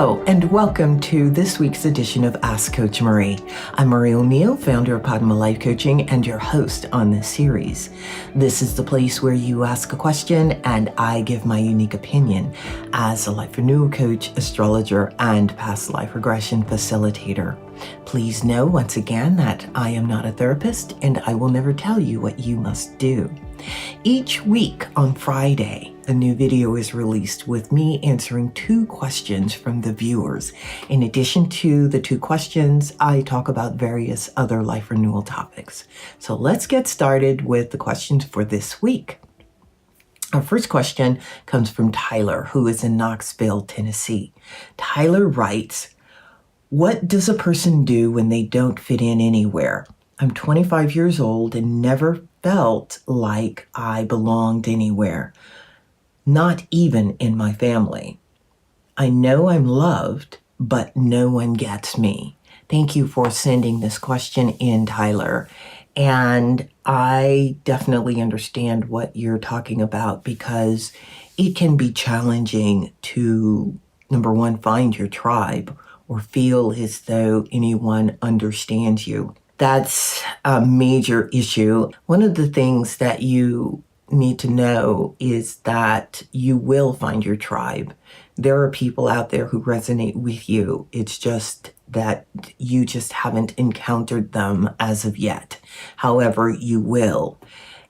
Hello, and welcome to this week's edition of Ask Coach Marie. I'm Marie O'Neill, founder of Padma Life Coaching and your host on this series. This is the place where you ask a question and I give my unique opinion as a life renewal coach, astrologer, and past life regression facilitator. Please know once again that I am not a therapist and I will never tell you what you must do. Each week on Friday, a new video is released with me answering 2 questions from the viewers. In addition to the 2 questions, I talk about various other life renewal topics. So let's get started with the questions for this week. Our first question comes from Tyler, who is in Knoxville, Tennessee. Tyler writes, "What does a person do when they don't fit in anywhere? I'm 25 years old and never felt like I belonged anywhere, not even in my family. I know I'm loved, but no one gets me." Thank you for sending this question in, Tyler. And I definitely understand what you're talking about because it can be challenging to, number one, find your tribe or feel as though anyone understands you. That's a major issue. One of the things that you need to know is that you will find your tribe. There are people out there who resonate with you. It's just that you just haven't encountered them as of yet. However, you will.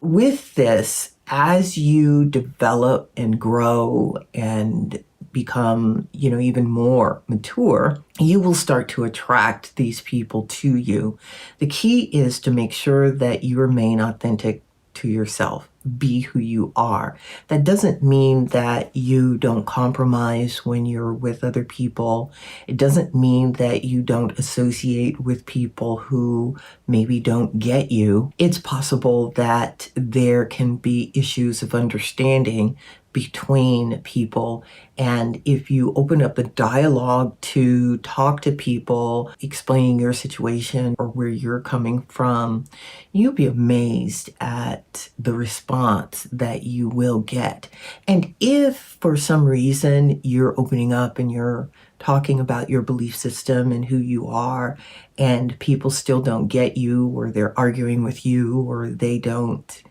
With this, as you develop and grow and become, even more mature, you will start to attract these people to you. The key is to make sure that you remain authentic to yourself. Be who you are. That doesn't mean that you don't compromise when you're with other people. It doesn't mean that you don't associate with people who maybe don't get you. It's possible that there can be issues of understanding between people. And if you open up the dialogue to talk to people, explaining your situation or where you're coming from, you'll be amazed at the response that you will get. And if for some reason you're opening up and you're talking about your belief system and who you are, and people still don't get you, or they're arguing with you, or they don't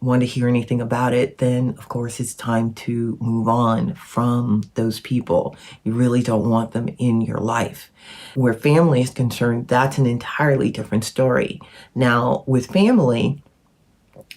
want to hear anything about it, then of course it's time to move on from those people. You really don't want them in your life. Where family is concerned, that's an entirely different story. Now, with family,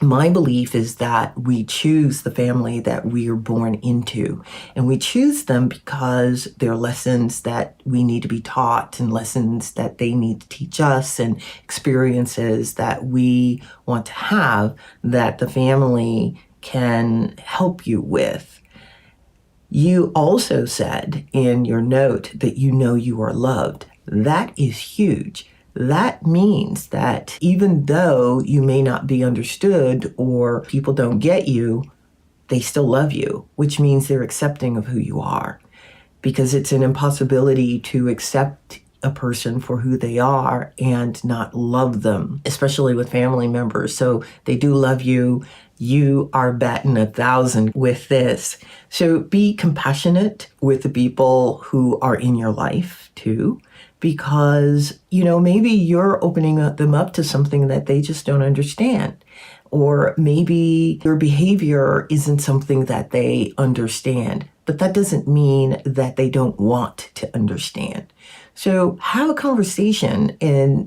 my belief is that we choose the family that we are born into, and we choose them because they're lessons that we need to be taught and lessons that they need to teach us and experiences that we want to have that the family can help you with. You also said in your note that you know you are loved. That is huge. That means that even though you may not be understood or people don't get you, they still love you, which means they're accepting of who you are. Because it's an impossibility to accept a person for who they are and not love them, especially with family members. So they do love you. You are batting 1,000 with this. So be compassionate with the people who are in your life too, because, maybe you're opening them up to something that they just don't understand. Or maybe your behavior isn't something that they understand, but that doesn't mean that they don't want to understand. So have a conversation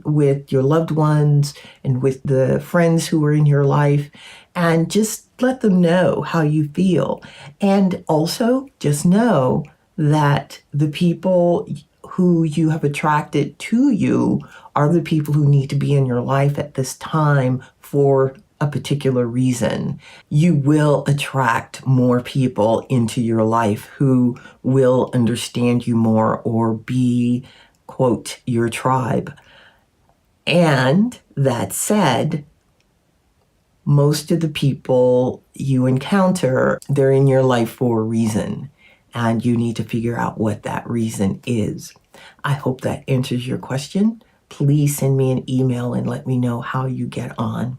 with your loved ones and with the friends who are in your life, and just let them know how you feel. And also just know that the people who you have attracted to you are the people who need to be in your life at this time for a particular reason. You will attract more people into your life who will understand you more or be, quote, your tribe. And that said, most of the people you encounter, they're in your life for a reason, and you need to figure out what that reason is. I hope that answers your question. Please send me an email and let me know how you get on.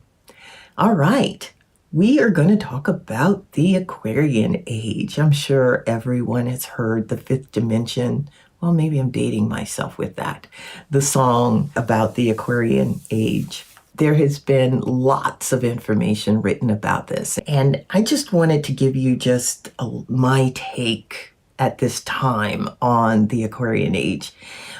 All right, we are going to talk about the Aquarian Age. I'm sure everyone has heard the 5th dimension well, maybe I'm dating myself with that, the song about the Aquarian Age. There has been lots of information written about this, and I just wanted to give you just my take at this time on the Aquarian Age.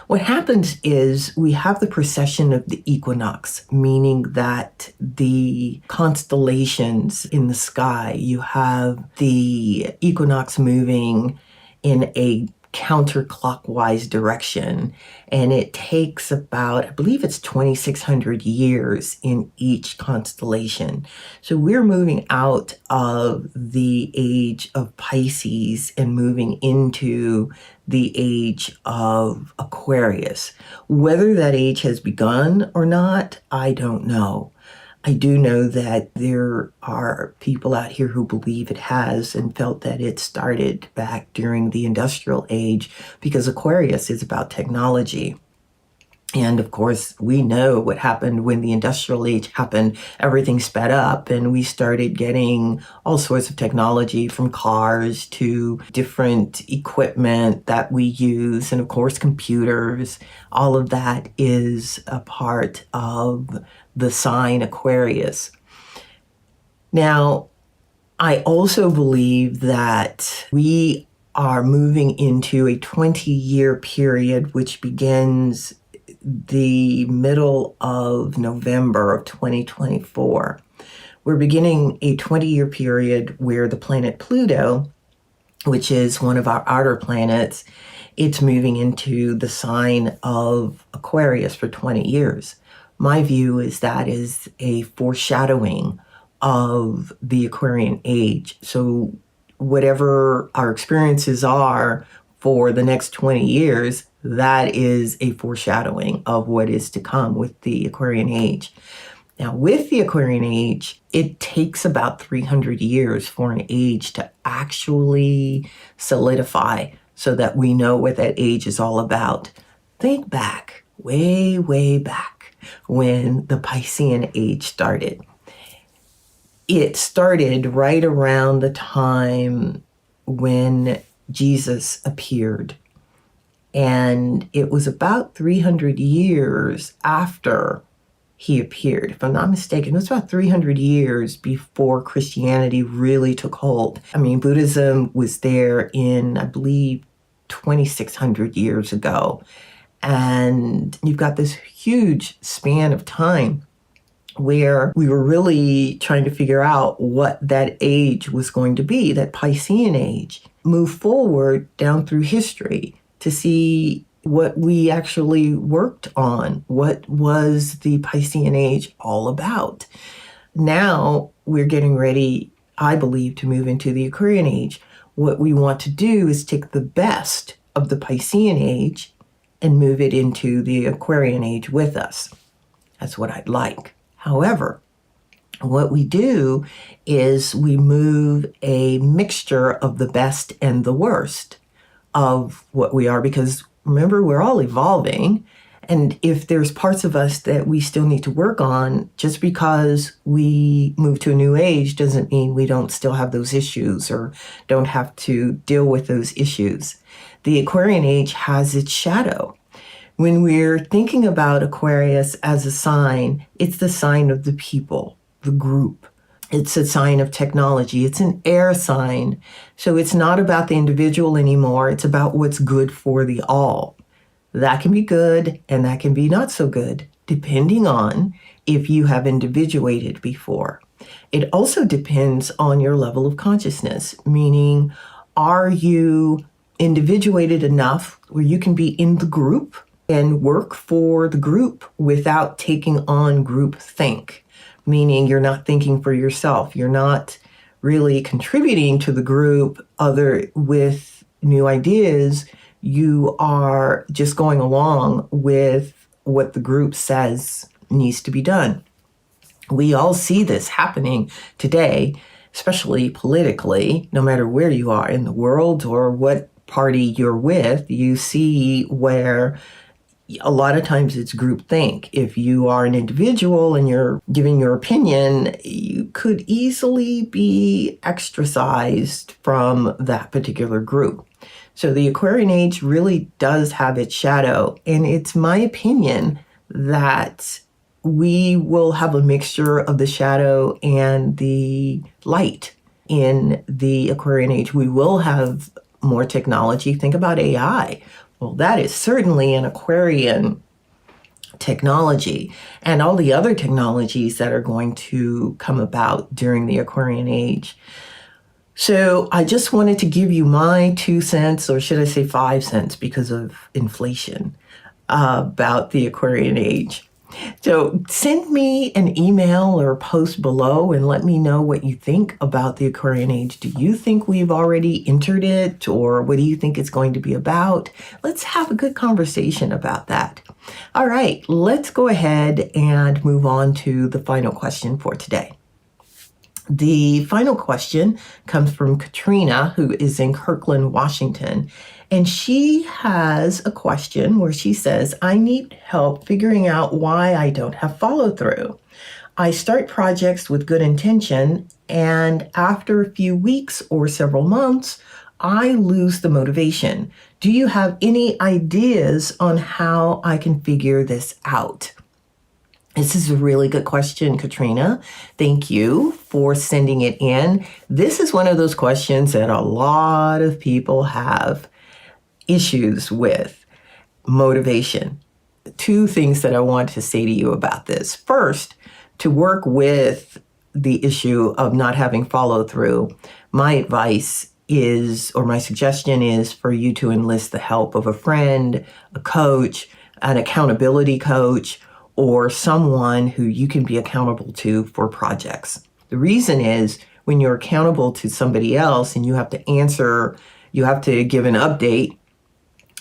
What happens is we have the precession of the equinox, meaning that the constellations in the sky, you have the equinox moving in a counterclockwise direction, and it takes about, I believe it's 2,600 years in each constellation. So we're moving out of the age of Pisces and moving into the age of Aquarius. Whether that age has begun or not, I don't know. I do know that there are people out here who believe it has and felt that it started back during the industrial age, because Aquarius is about technology. And of course, we know what happened when the industrial age happened. Everything sped up and we started getting all sorts of technology, from cars to different equipment that we use. And of course, computers. All of that is a part of the sign Aquarius. Now, I also believe that we are moving into a 20-year period, which begins the middle of November of 2024. We're beginning a 20-year period where the planet Pluto, which is one of our outer planets, it's moving into the sign of Aquarius for 20 years. My view is that is a foreshadowing of the Aquarian Age. So whatever our experiences are for the next 20 years, that is a foreshadowing of what is to come with the Aquarian Age. Now, with the Aquarian Age, it takes about 300 years for an age to actually solidify so that we know what that age is all about. Think back, way, way back, when the Piscean Age started. It started right around the time when Jesus appeared. And it was about 300 years after he appeared. If I'm not mistaken, it was about 300 years before Christianity really took hold. I mean, Buddhism was there in, I believe, 2,600 years ago. And you've got this huge span of time where we were really trying to figure out what that age was going to be, that Piscean Age. Move forward down through history to see what we actually worked on. What was the Piscean Age all about? Now we're getting ready, I believe, to move into the Aquarian Age. What we want to do is take the best of the Piscean Age and move it into the Aquarian Age with us. That's what I'd like. However, what we do is we move a mixture of the best and the worst of what we are, because remember, we're all evolving. And if there's parts of us that we still need to work on, just because we move to a new age doesn't mean we don't still have those issues or don't have to deal with those issues. The Aquarian Age has its shadow. When we're thinking about Aquarius as a sign, it's the sign of the people, the group. It's a sign of technology. It's an air sign. So it's not about the individual anymore. It's about what's good for the all. That can be good and that can be not so good, depending on if you have individuated before. It also depends on your level of consciousness, meaning, are you individuated enough where you can be in the group and work for the group without taking on group think? Meaning you're not thinking for yourself. You're not really contributing to the group other with new ideas. You are just going along with what the group says needs to be done. We all see this happening today, especially politically, no matter where you are in the world or what party you're with. You see where a lot of times it's groupthink. If you are an individual and you're giving your opinion, you could easily be ostracized from that particular group. So the Aquarian Age really does have its shadow, and it's my opinion that we will have a mixture of the shadow and the light in the Aquarian Age. We will have more technology. Think about AI. Well, that is certainly an Aquarian technology, and all the other technologies that are going to come about during the Aquarian Age. So I just wanted to give you my 2 cents, or should I say 5 cents because of inflation, about the Aquarian Age. So send me an email or post below and let me know what you think about the Aquarian Age. Do you think we've already entered it, or what do you think it's going to be about? Let's have a good conversation about that. All right, let's go ahead and move on to the final question for today. The final question comes from Katrina, who is in Kirkland, Washington. And she has a question where she says, I need help figuring out why I don't have follow through. I start projects with good intention, and after a few weeks or several months, I lose the motivation. Do you have any ideas on how I can figure this out? This is a really good question, Katrina. Thank you for sending it in. This is one of those questions that a lot of people have issues with: motivation. 2 things that I want to say to you about this. First, to work with the issue of not having follow through, my advice is, or my suggestion is, for you to enlist the help of a friend, a coach, an accountability coach, or someone who you can be accountable to for projects. The reason is, when you're accountable to somebody else and you have to answer, you have to give an update,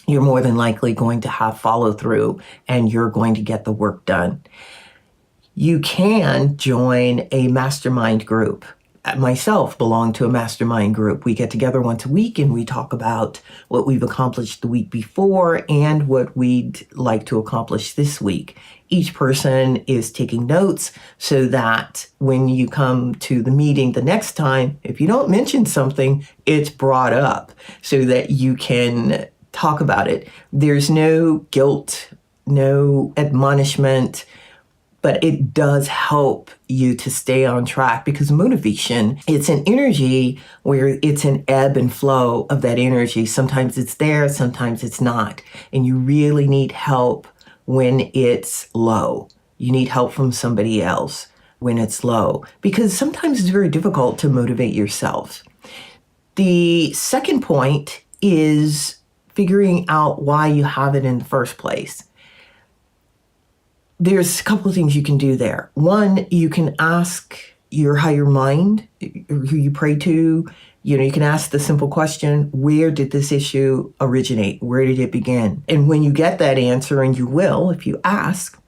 you're more than likely going to have follow through and you're going to get the work done. You can join a mastermind group. Myself belong to a mastermind group. We get together once a week and we talk about what we've accomplished the week before and what we'd like to accomplish this week. Each person is taking notes so that when you come to the meeting the next time, if you don't mention something, it's brought up so that you can talk about it. There's no guilt, no admonishment, but it does help you to stay on track, because motivation, it's an energy where it's an ebb and flow of that energy. Sometimes it's there, sometimes it's not. And you really need help when it's low. You need help from somebody else when it's low, because sometimes it's very difficult to motivate yourself. The second point is figuring out why you have it in the first place. There's a couple of things you can do there. One, you can ask your higher mind, who you pray to. You can ask the simple question, where did this issue originate? Where did it begin? And when you get that answer, and you will, if you ask,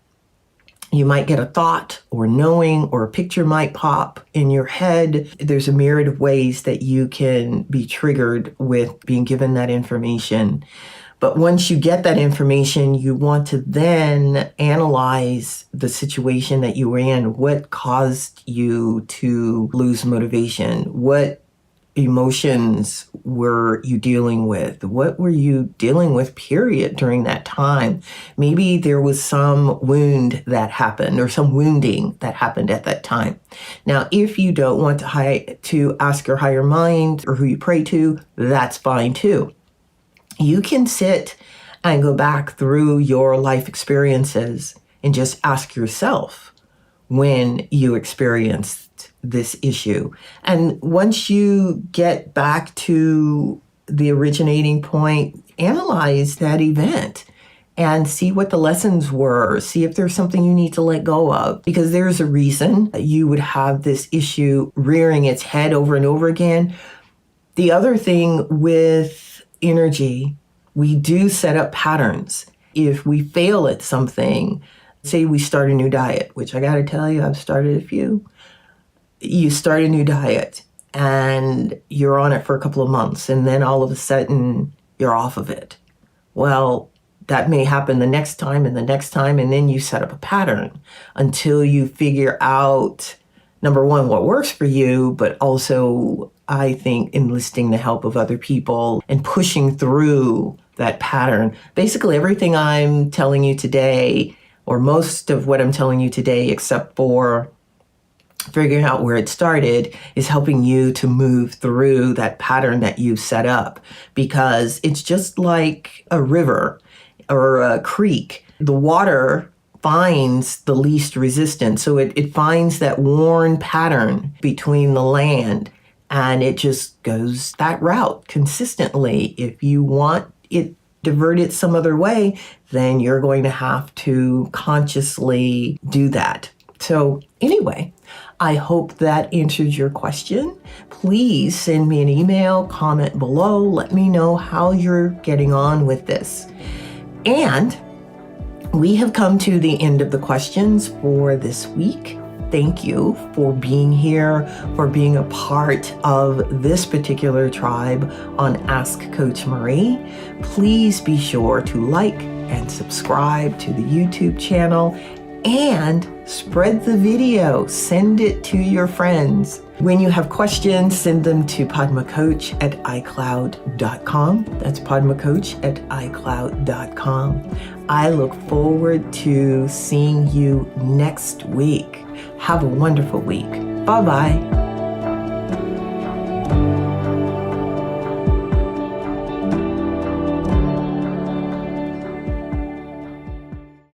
you might get a thought or knowing, or a picture might pop in your head. There's a myriad of ways that you can be triggered with being given that information. But once you get that information, you want to then analyze the situation that you were in. What caused you to lose motivation? What emotions were you dealing with? What were you dealing with, period, during that time? Maybe there was some wound that happened, or some wounding that happened at that time. Now, if you don't want to ask your higher mind or who you pray to, that's fine too. You can sit and go back through your life experiences and just ask yourself when you experienced this issue. And once you get back to the originating point, analyze that event and see what the lessons were. See if there's something you need to let go of, because there's a reason you would have this issue rearing its head over and over again. The other thing with energy, we do set up patterns. If we fail at something, say we start a new diet, which I got to tell you, I've started a few. You start a new diet and you're on it for a couple of months, and then all of a sudden you're off of it. Well, that may happen the next time and the next time, and then you set up a pattern until you figure out, number one, what works for you, but also, I think, enlisting the help of other people and pushing through that pattern. Basically, everything I'm telling you today, or most of what I'm telling you today, except for figuring out where it started, is helping you to move through that pattern that you've set up, because it's just like a river or a creek. The water finds the least resistance. So it finds that worn pattern between the land, and it just goes that route consistently. If you want it diverted some other way, then you're going to have to consciously do that. So anyway, I hope that answers your question. Please send me an email, comment below, let me know how you're getting on with this. And we have come to the end of the questions for this week. Thank you for being here, for being a part of this particular tribe on Ask Coach Marie. Please be sure to like and subscribe to the YouTube channel and spread the video. Send it to your friends. When you have questions, send them to padmacoach@icloud.com. That's padmacoach@icloud.com. I look forward to seeing you next week. Have a wonderful week. Bye-bye.